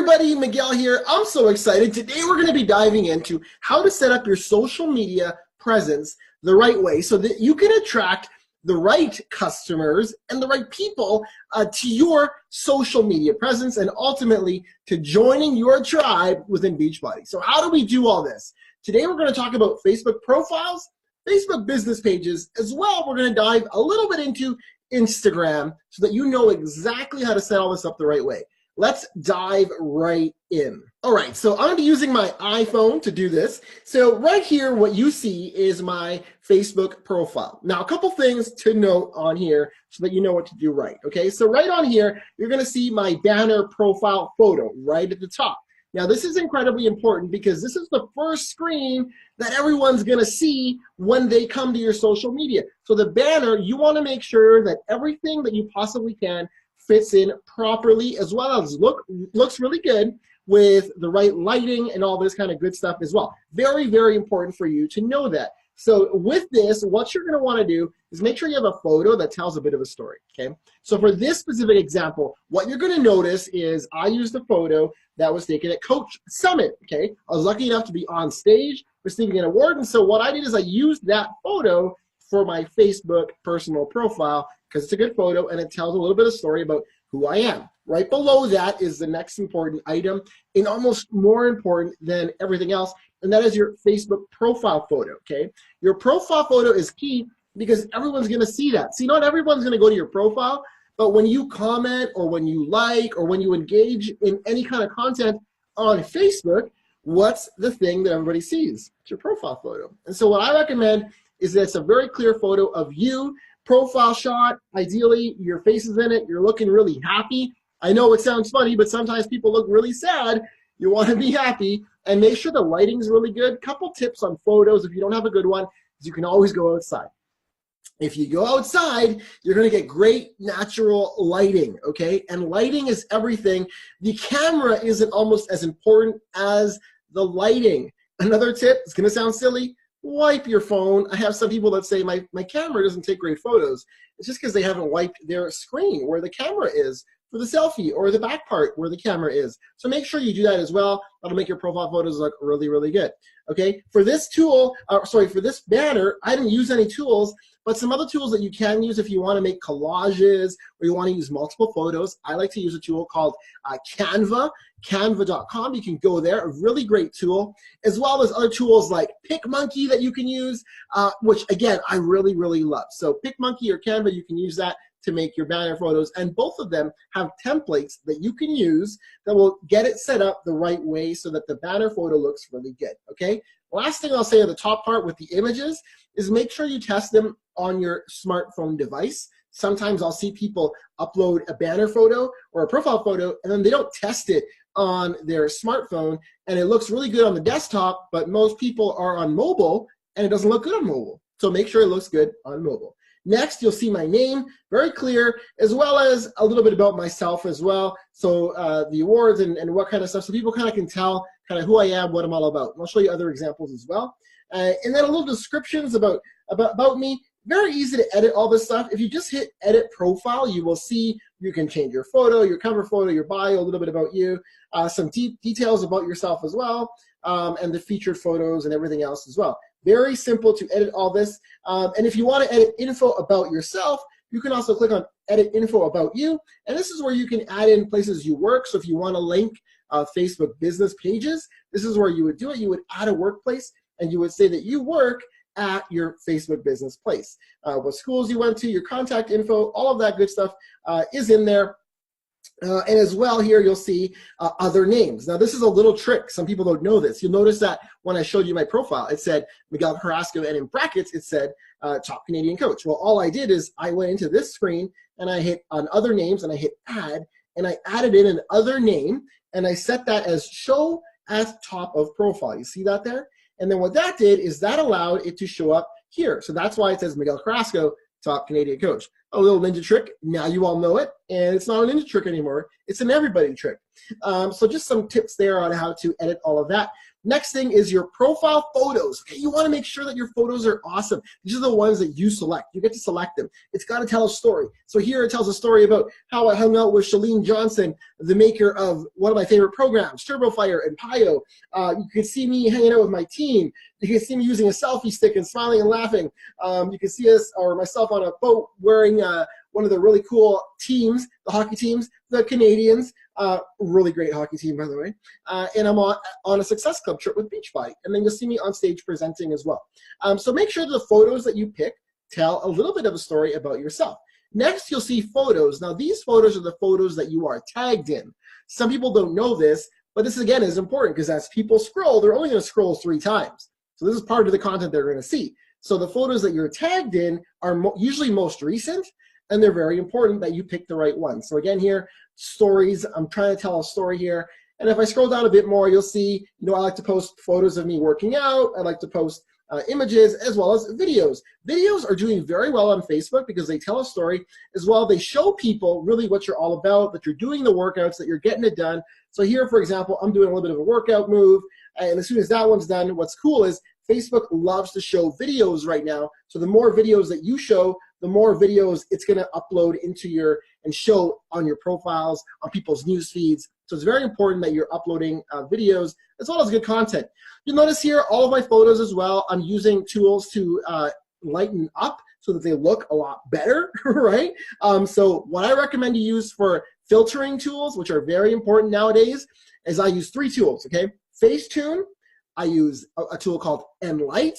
everybody, Miguel here. I'm so excited. Today we're going to be diving into how to set up your social media presence the right way so that you can attract the right customers and the right people to your social media presence and ultimately to joining your tribe within Beachbody. So how do we do all this? Today we're going to talk about Facebook profiles, Facebook business pages, as well. We're going to dive a little bit into Instagram so that you know exactly how to set all this up the right way. Let's dive right in. All right, so I'm gonna be using my iPhone to do this. So right here, what you see is my Facebook profile. Now, a couple things to note on here so that you know what to do right, okay? So right on here, you're gonna see my banner profile photo right at the top. Now, this is incredibly important because this is the first screen that everyone's gonna see when they come to your social media. So the banner, you wanna make sure that everything that you possibly can fits in properly, as well as looks really good with the right lighting and all this kind of good stuff as well. Very, very important for you to know that. So with this, what you're gonna wanna do is make sure you have a photo that tells a bit of a story, okay? So for this specific example, what you're gonna notice is I used a photo that was taken at Coach Summit, okay? I was lucky enough to be on stage receiving an award, and so what I did is I used that photo for my Facebook personal profile because it's a good photo and it tells a little bit of story about who I am. Right below that is the next important item and almost more important than everything else, and that is your Facebook profile photo, okay? Your profile photo is key because everyone's gonna see that. See, not everyone's gonna go to your profile, but when you comment or when you like or when you engage in any kind of content on Facebook, what's the thing that everybody sees? It's your profile photo. And so what I recommend is that it's a very clear photo of you, profile shot, ideally your face is in it, you're looking really happy. I know it sounds funny, but sometimes people look really sad. You want to be happy and make sure the lighting's really good. Couple tips on photos if you don't have a good one is you can always go outside. If you go outside, you're going to get great natural lighting, okay? And lighting is everything. The camera isn't almost as important as the lighting. Another tip, it's going to sound silly, wipe your phone. I have some people that say my camera doesn't take great photos. It's just because they haven't wiped their screen where the camera is for the selfie or the back part where the camera is. So make sure you do that as well. That'll make your profile photos look really, really good. Okay, for this tool, for this banner, I didn't use any tools, but some other tools that you can use if you want to make collages or you want to use multiple photos. I like to use a tool called Canva, canva.com. You can go there, a really great tool, as well as other tools like PicMonkey that you can use, which again, I really, really love. So PicMonkey or Canva, you can use that to make your banner photos, and both of them have templates that you can use that will get it set up the right way so that the banner photo looks really good, okay? Last thing I'll say at the top part with the images is make sure you test them on your smartphone device. Sometimes I'll see people upload a banner photo or a profile photo and then they don't test it on their smartphone and it looks really good on the desktop, but most people are on mobile and it doesn't look good on mobile. So make sure it looks good on mobile. Next, you'll see my name, very clear, as well as a little bit about myself as well. So the awards and what kind of stuff, so people kind of can tell kind of who I am, what I'm all about. And I'll show you other examples as well. And then a little descriptions about me. Very easy to edit all this stuff. If you just hit edit profile, you will see you can change your photo, your cover photo, your bio, a little bit about you, some details about yourself as well, and the featured photos and everything else as well. Very simple to edit all this. And if you want to edit info about yourself, you can also click on edit info about you. And this is where you can add in places you work. So if you want to link Facebook business pages, this is where you would do it. You would add a workplace and you would say that you work at your Facebook business place. What schools you went to, your contact info, all of that good stuff is in there. And as well here, you'll see other names. Now, this is a little trick. Some people don't know this. You'll notice that when I showed you my profile, it said Miguel Carrasco, and in brackets, it said Top Canadian Coach. Well, all I did is I went into this screen, and I hit on other names, and I hit add, and I added in an other name, and I set that as show as top of profile. You see that there? And then what that did is that allowed it to show up here. So that's why it says Miguel Carrasco, Top Canadian Coach. A little ninja trick. Now you all know it, and it's not a ninja trick anymore. It's an everybody trick. So just some tips there on how to edit all of that. Next thing is your profile photos. Okay, you want to make sure that your photos are awesome. These are the ones that you select. You get to select them. It's got to tell a story. So here it tells a story about how I hung out with Shalene Johnson, the maker of one of my favorite programs, TurboFire and Pio. You can see me hanging out with my team. You can see me using a selfie stick and smiling and laughing. You can see us or myself on a boat wearing one of the really cool teams, the hockey teams, the Canadians. Really great hockey team, by the way. And I'm on a Success Club trip with Beachbody. And then you'll see me on stage presenting as well. So make sure the photos that you pick tell a little bit of a story about yourself. Next, you'll see photos. Now, these photos are the photos that you are tagged in. Some people don't know this, but this, again, is important because as people scroll, they're only going to scroll 3 times. So this is part of the content they're going to see. So the photos that you're tagged in are usually most recent, and they're very important that you pick the right one. So again here, stories, I'm trying to tell a story here. And if I scroll down a bit more, you'll see, I like to post photos of me working out. I like to post images as well as videos. Videos are doing very well on Facebook because they tell a story as well. They show people really what you're all about, that you're doing the workouts, that you're getting it done. So here, for example, I'm doing a little bit of a workout move. And as soon as that one's done, what's cool is Facebook loves to show videos right now. So the more videos that you show, the more videos it's going to upload into and show on your profiles, on people's news feeds. So it's very important that you're uploading videos as well as good content. You'll notice here all of my photos as well, I'm using tools to lighten up so that they look a lot better, right? So what I recommend you use for filtering tools, which are very important nowadays, is I use 3 tools, okay? Facetune, I use a tool called Enlight,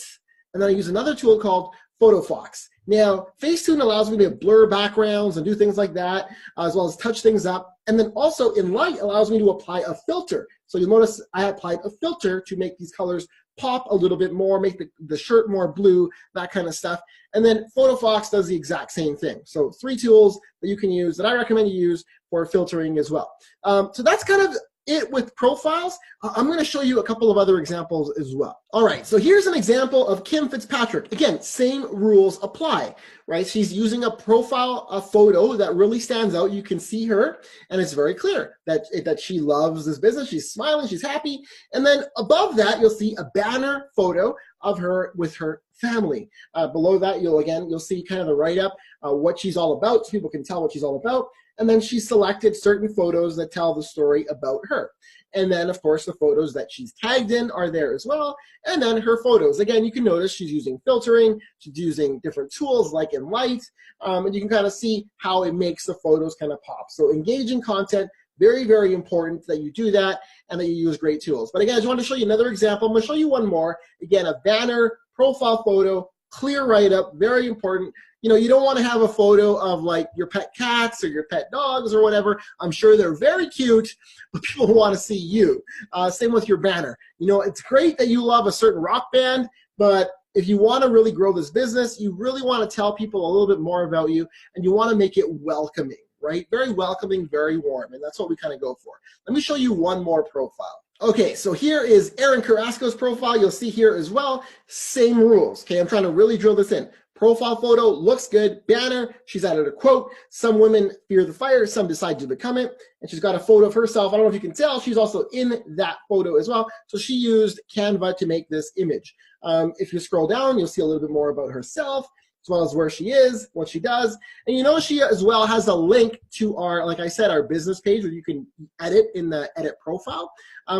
and then I use another tool called PhotoFox. Now, Facetune allows me to blur backgrounds and do things like that, as well as touch things up. And then also Enlight allows me to apply a filter. So you'll notice I applied a filter to make these colors pop a little bit more, make the shirt more blue, that kind of stuff. And then PhotoFox does the exact same thing. So 3 tools that you can use that I recommend you use for filtering as well. So that's kind of it with profiles. I'm going to show you a couple of other examples as well. All right, so here's an example of Kim Fitzpatrick. Again, same rules apply, right? She's using a profile, a photo that really stands out. You can see her, and it's very clear that she loves this business. She's smiling, she's happy. And then above that, you'll see a banner photo of her with her family. Below that, you'll see kind of the write-up, what she's all about, so people can tell what she's all about. And then she selected certain photos that tell the story about her. And then, of course, the photos that she's tagged in are there as well. And then her photos. Again, you can notice she's using filtering. She's using different tools like Enlight. And you can kind of see how it makes the photos kind of pop. So engaging content, very, very important that you do that and that you use great tools. But again, I just want to show you another example. I'm going to show you one more. Again, a banner, profile photo, clear write-up, very important. You don't want to have a photo of like your pet cats or your pet dogs or whatever. I'm sure they're very cute, but people want to see you. Same with your banner. It's great that you love a certain rock band, but if you want to really grow this business, you really want to tell people a little bit more about you, and you want to make it welcoming, right? Very welcoming, very warm, and that's what we kind of go for. Let me show you one more profile. Okay, so here is Aaron Carrasco's profile. You'll see here as well, same rules. Okay, I'm trying to really drill this in. Profile photo looks good. Banner, she's added a quote. Some women fear the fire, some decide to become it. And she's got a photo of herself. I don't know if you can tell, she's also in that photo as well. So she used Canva to make this image. If you scroll down, you'll see a little bit more about herself, as well as where she is, what she does. And she as well has a link to our, like I said, our business page where you can edit in the edit profile.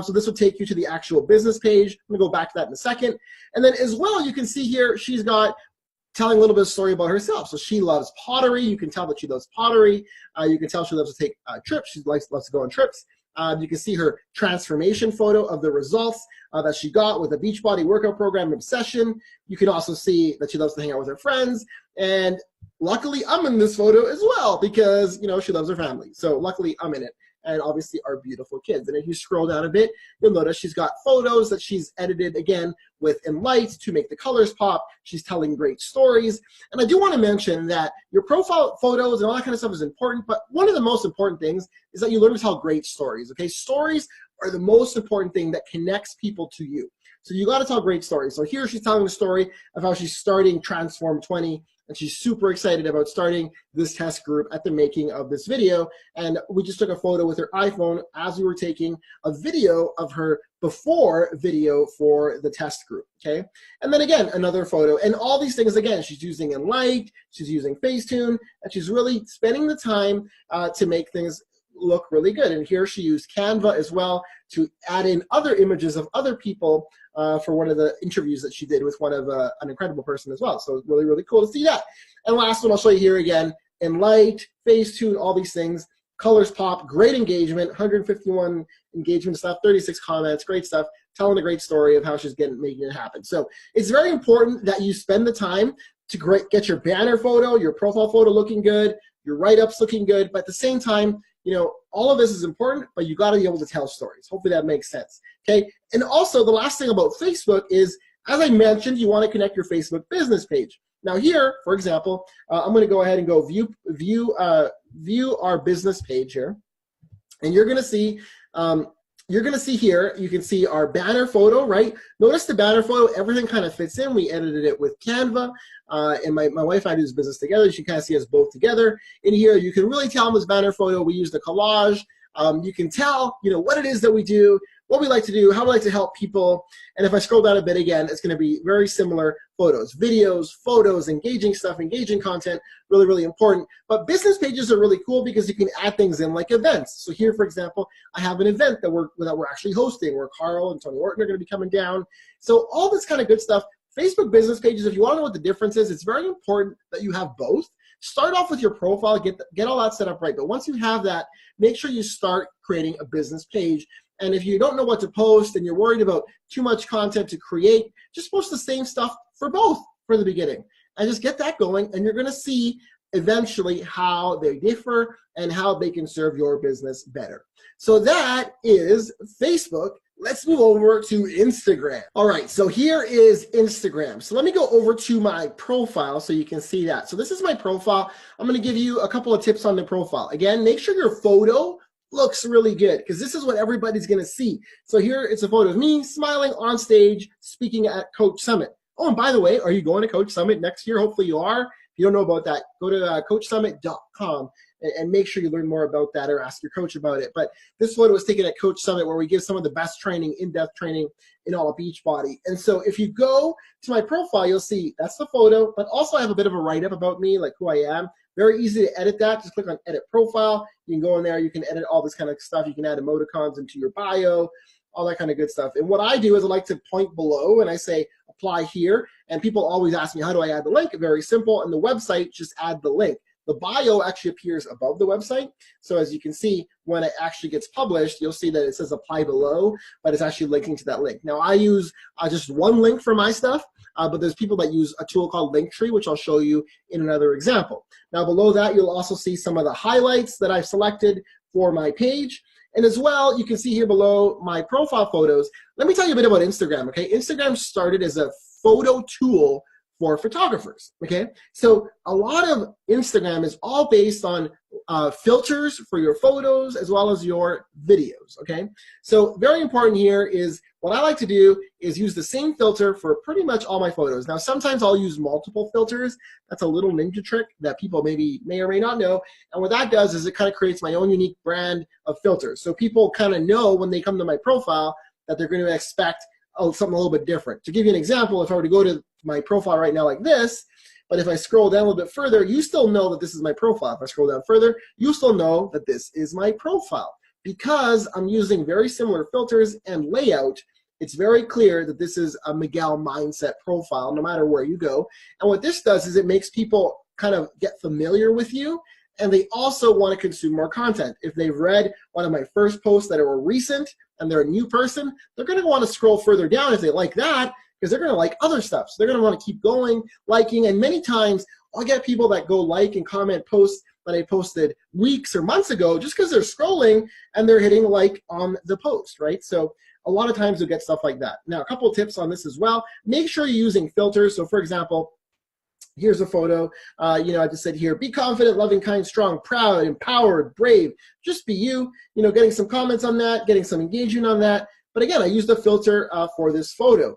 So this will take you to the actual business page. I'm gonna go back to that in a second. And then as well, you can see here, she's got telling a little bit of story about herself. So she loves pottery. You can tell that she loves pottery. You can tell she loves to take trips. She loves to go on trips. You can see her transformation photo of the results that she got with a Beachbody workout program obsession. You can also see that she loves to hang out with her friends. And luckily, I'm in this photo as well because, she loves her family. So luckily, I'm in it. And obviously our beautiful kids. And if you scroll down a bit, you'll notice she's got photos that she's edited, again, with Enlight to make the colors pop. She's telling great stories. And I do want to mention that your profile photos and all that kind of stuff is important, but one of the most important things is that you learn to tell great stories, okay? Stories are the most important thing that connects people to you. So you got to tell great stories. So here she's telling the story of how she's starting Transform 20 and she's super excited about starting this test group at the making of this video. And we just took a photo with her iPhone as we were taking a video of her before video for the test group, okay? And then again, another photo. And all these things, again, she's using Enlight, she's using Facetune, and she's really spending the time to make things look really good. And here she used Canva as well to add in other images of other people for one of the interviews that she did with one of an incredible person as well. So really, really cool to see that. And last one I'll show you here again, Enlight, Facetune, all these things. Colors pop, great engagement, 151 engagement stuff, 36 comments, great stuff, telling a great story of how she's making it happen. So it's very important that you spend the time to get your banner photo, your profile photo looking good, your write-ups looking good, but at the same time, you know, all of this is important, but you got to be able to tell stories. Hopefully that makes sense, okay? And also the last thing about Facebook is, as I mentioned, you want to connect your Facebook business page. Now here, for example, I'm going to go ahead and go view our business page here, and you're going to see here, you can see our banner photo, right? Notice the banner photo, everything kind of fits in. We edited it with Canva, and my wife and I do this business together. You can kind of see us both together. In here, you can really tell in this banner photo, we used a collage. You can tell, you know, what it is that we do, what we like to do, how we like to help people. And if I scroll down a bit again, it's going to be very similar photos, videos, photos, engaging stuff, engaging content, really, really important. But business pages are really cool because you can add things in like events. So here, for example, I have an event that we're actually hosting where Carl and Tony Orton are going to be coming down. So all this kind of good stuff. Facebook business pages, if you want to know what the difference is, it's very important that you have both. Start off with your profile, get all that set up right. But once you have that, make sure you start creating a business page. And if you don't know what to post and you're worried about too much content to create, just post the same stuff for both for the beginning. And just get that going, and you're going to see eventually how they differ and how they can serve your business better. So that is Facebook. Let's move over to Instagram. All right, so here is Instagram. So let me go over to my profile so you can see that. So this is my profile. I'm going to give you a couple of tips on the profile. Again, make sure your photo looks really good because this is what everybody's going to see. So here it's a photo of me smiling on stage speaking at Coach Summit. Oh, and by the way, are you going to Coach Summit next year? Hopefully you are. If you don't know about that, go to coachsummit.com and make sure you learn more about that or ask your coach about it. But this photo was taken at Coach Summit where we give some of the best training, in-depth training in all of Beachbody. And so if you go to my profile, you'll see that's the photo, but also I have a bit of a write-up about me, like who I am. Very easy to edit that. Just click on Edit Profile. You can go in there. You can edit all this kind of stuff. You can add emoticons into your bio, all that kind of good stuff. And what I do is I like to point below and I say apply here. And people always ask me, how do I add the link? Very simple. And the website, just add the link. The bio actually appears above the website. So as you can see, when it actually gets published, you'll see that it says apply below, but it's actually linking to that link. Now I use just one link for my stuff, but there's people that use a tool called Linktree, which I'll show you in another example. Now below that, you'll also see some of the highlights that I've selected for my page. And as well, you can see here below my profile photos. Let me tell you a bit about Instagram, okay? Instagram started as a photo tool for photographers, okay? So a lot of Instagram is all based on filters for your photos as well as your videos, okay? So very important here is what I like to do is use the same filter for pretty much all my photos. Now, sometimes I'll use multiple filters. That's a little ninja trick that people may or may not know. And what that does is it kind of creates my own unique brand of filters. So people kind of know when they come to my profile that they're going to expect something a little bit different. To give you an example, if I were to go to my profile right now like this, but if I scroll down a little bit further, you still know that this is my profile. If I scroll down further, you still know that this is my profile. Because I'm using very similar filters and layout, it's very clear that this is a Miguel Mindset profile, no matter where you go. And what this does is it makes people kind of get familiar with you, and they also want to consume more content. If they've read one of my first posts that were recent and they're a new person, they're going to want to scroll further down if they like that, because they're going to like other stuff. So they're going to want to keep going, liking, and many times I'll get people that go like and comment posts that I posted weeks or months ago just because they're scrolling and they're hitting like on the post, right? So a lot of times you'll get stuff like that. Now, a couple of tips on this as well. Make sure you're using filters. So for example, here's a photo. I just said here, be confident, loving, kind, strong, proud, empowered, brave. Just be you. Getting some comments on that, getting some engagement on that. But again, I used a filter for this photo.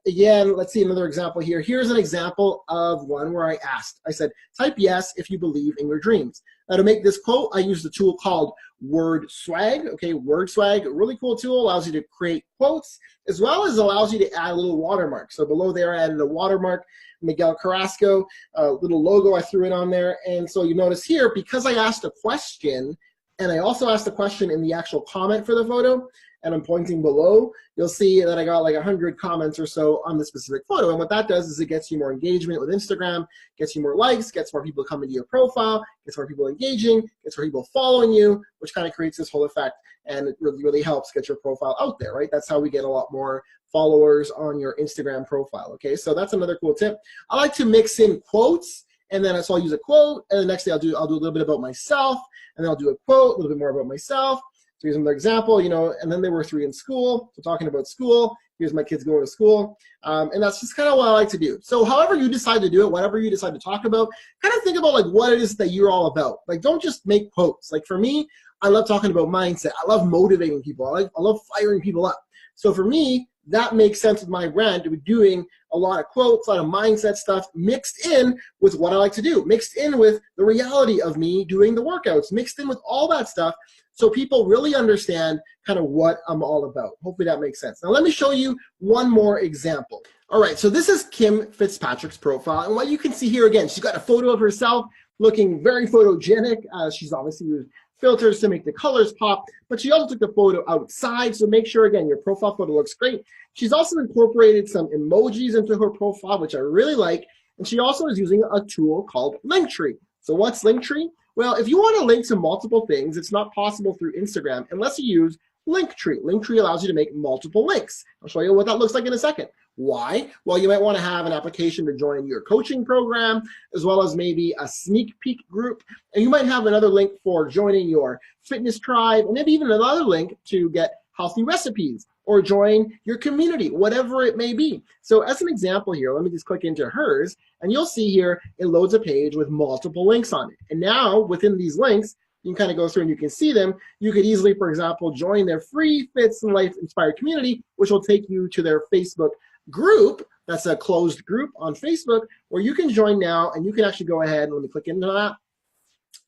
Again, let's see another example here. Here's an example of one where I asked. I said, type yes if you believe in your dreams. Now to make this quote, I used a tool called Word Swag. Okay, Word Swag, a really cool tool, allows you to create quotes, as well as allows you to add a little watermark. So below there, I added a watermark, Miguel Carrasco, a little logo, I threw it on there. And so you notice here, because I asked a question, and I also asked a question in the actual comment for the photo, and I'm pointing below, you'll see that I got like 100 comments or so on the specific photo. And what that does is it gets you more engagement with Instagram, gets you more likes, gets more people coming to your profile, gets more people engaging, gets more people following you, which kind of creates this whole effect. And it really, really helps get your profile out there, right? That's how we get a lot more followers on your Instagram profile, okay? So that's another cool tip. I like to mix in quotes, and then so I'll use a quote, and the next day I'll do a little bit about myself, and then I'll do a quote, a little bit more about myself. So here's another example, you know, and then there were 3 in school. So talking about school, here's my kids going to school. And that's just kind of what I like to do. So however you decide to do it, whatever you decide to talk about, kind of think about like what it is that you're all about. Like don't just make quotes. Like for me, I love talking about mindset. I love motivating people. I love firing people up. So for me, that makes sense with my brand to be doing a lot of quotes, a lot of mindset stuff mixed in with what I like to do, mixed in with the reality of me doing the workouts, mixed in with all that stuff. So people really understand kind of what I'm all about. Hopefully that makes sense. Now let me show you one more example. All right, so this is Kim Fitzpatrick's profile. And what you can see here, again, she's got a photo of herself looking very photogenic. She's obviously used filters to make the colors pop, but she also took the photo outside. So make sure, again, your profile photo looks great. She's also incorporated some emojis into her profile, which I really like. And she also is using a tool called Linktree. So what's Linktree? Well, if you want to link to multiple things, it's not possible through Instagram unless you use Linktree. Linktree allows you to make multiple links. I'll show you what that looks like in a second. Why? Well, you might want to have an application to join your coaching program, as well as maybe a sneak peek group. And you might have another link for joining your fitness tribe, and maybe even another link to get healthy recipes or join your community, whatever it may be. So as an example here, let me just click into hers, and you'll see here it loads a page with multiple links on it. And now within these links, you can kind of go through and you can see them. You could easily, for example, join their free Fits and Life Inspired community, which will take you to their Facebook group. That's a closed group on Facebook where you can join now, and you can actually go ahead, let me click into that.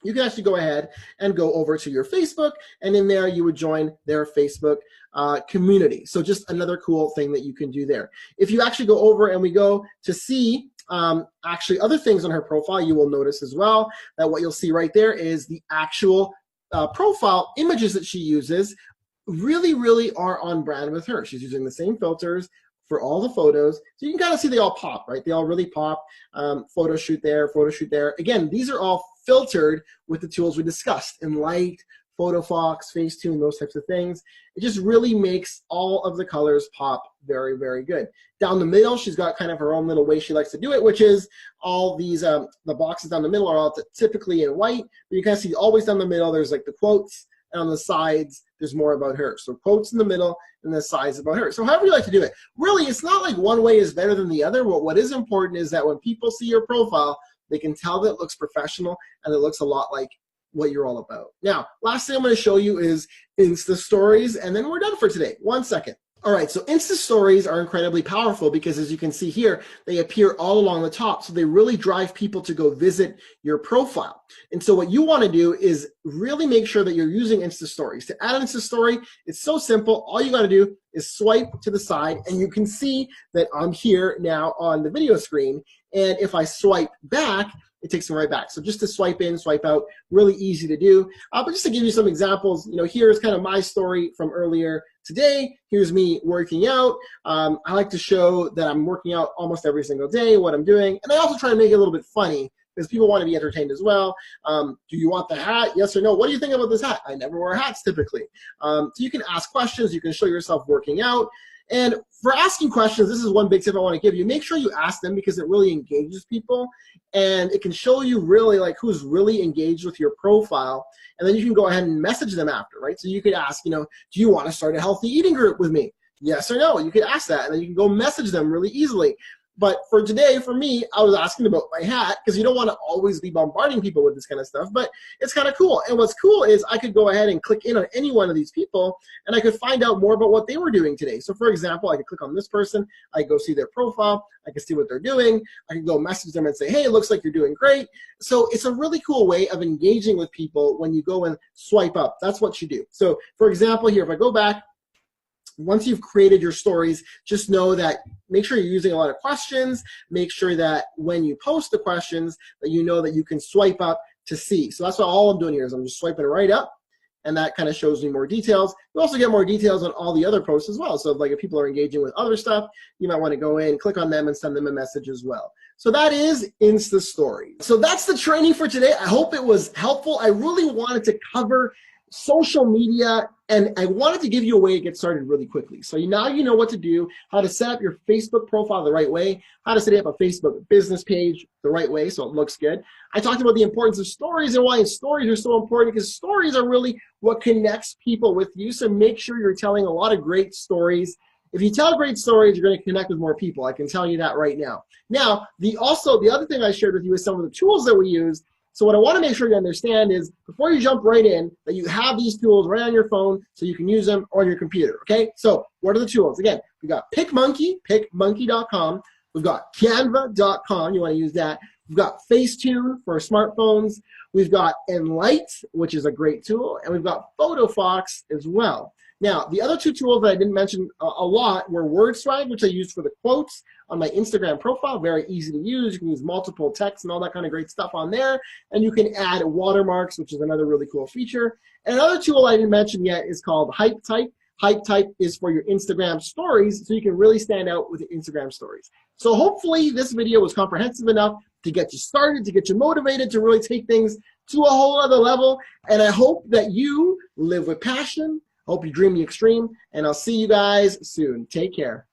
You can actually go ahead and go over to your Facebook, and in there you would join their Facebook community. So just another cool thing that you can do there. If you actually go over and we go to see actually other things on her profile, you will notice as well that what you'll see right there is the actual profile images that she uses really are on brand with her. She's using the same filters for all the photos. So you can kind of see they all pop, right? They all really pop. Photo shoot there, photo shoot there. Again, these are all filtered with the tools we discussed, Enlight, PhotoFox, Facetune, those types of things. It just really makes all of the colors pop very good. Down the middle, she's got kind of her own little way she likes to do it, which is all these, the boxes down the middle are all typically in white, but you kind of see always down the middle, there's like the quotes, and on the sides, there's more about her. So quotes in the middle and the sides about her. So however you like to do it. Really, it's not like one way is better than the other. What is important is that when people see your profile, they can tell that it looks professional and it looks a lot like what you're all about. Now, last thing I'm going to show you is Insta Stories, and then we're done for today. 1 second. All right, so Insta Stories are incredibly powerful because, as you can see here, they appear all along the top. So they really drive people to go visit your profile. And so what you want to do is really make sure that you're using Insta Stories. To add an Insta Story, it's so simple. All you got to do is swipe to the side, and you can see that I'm here now on the video screen. And if I swipe back, it takes me right back. So just to swipe in, swipe out, really easy to do. But just to give you some examples, you know, here's kind of my story from earlier today. Here's me working out. I like to show that I'm working out almost every single day, what I'm doing. And I also try to make it a little bit funny because people want to be entertained as well. Do you want the hat? Yes or no? What do you think about this hat? I never wear hats typically. So you can ask questions. You can show yourself working out. And for asking questions, this is one big tip I want to give you. Make sure you ask them because it really engages people, and it can show you really like who's really engaged with your profile. And then you can go ahead and message them after, right? So you could ask, you know, do you want to start a healthy eating group with me? Yes or no? You could ask that, and then you can go message them really easily. But for today, for me, I was asking about my hat because you don't want to always be bombarding people with this kind of stuff, but it's kind of cool. And what's cool is I could go ahead and click in on any one of these people and I could find out more about what they were doing today. So for example, I could click on this person, I go see their profile, I can see what they're doing, I can go message them and say, hey, it looks like you're doing great. So it's a really cool way of engaging with people when you go and swipe up. That's what you do. So for example, here, if I go back, once you've created your stories, just know that make sure you're using a lot of questions. Make sure that when you post the questions that you know that you can swipe up to see. So that's what all I'm doing here is I'm just swiping right up, and that kind of shows me more details. You also get more details on all the other posts as well. So like if people are engaging with other stuff, you might want to go in, click on them, and send them a message as well. So that is Insta Stories. So that's the training for today. I hope it was helpful. I really wanted to cover social media, and I wanted to give you a way to get started really quickly. So now you know what to do, how to set up your Facebook profile the right way, how to set up a Facebook business page the right way so it looks good. I talked about the importance of stories and why stories are so important, because stories are really what connects people with you. So make sure you're telling a lot of great stories. If you tell great stories, you're going to connect with more people. I can tell you that right now. Now, the other thing I shared with you is some of the tools that we use. So what I want to make sure you understand is before you jump right in, that you have these tools right on your phone so you can use them on your computer, okay? So what are the tools? Again, we got PicMonkey, pickmonkey.com. We've got Canva.com. You want to use that. We've got Facetune for smartphones. We've got Enlight, which is a great tool. And we've got PhotoFox as well. Now, the other two tools that I didn't mention a lot were WordSwag, which I used for the quotes on my Instagram profile. Very easy to use. You can use multiple texts and all that kind of great stuff on there. And you can add watermarks, which is another really cool feature. And another tool I didn't mention yet is called HypeType. HypeType is for your Instagram stories, so you can really stand out with your Instagram stories. So hopefully this video was comprehensive enough to get you started, to get you motivated, to really take things to a whole other level. And I hope that you live with passion. Hope you dream the extreme, and I'll see you guys soon. Take care.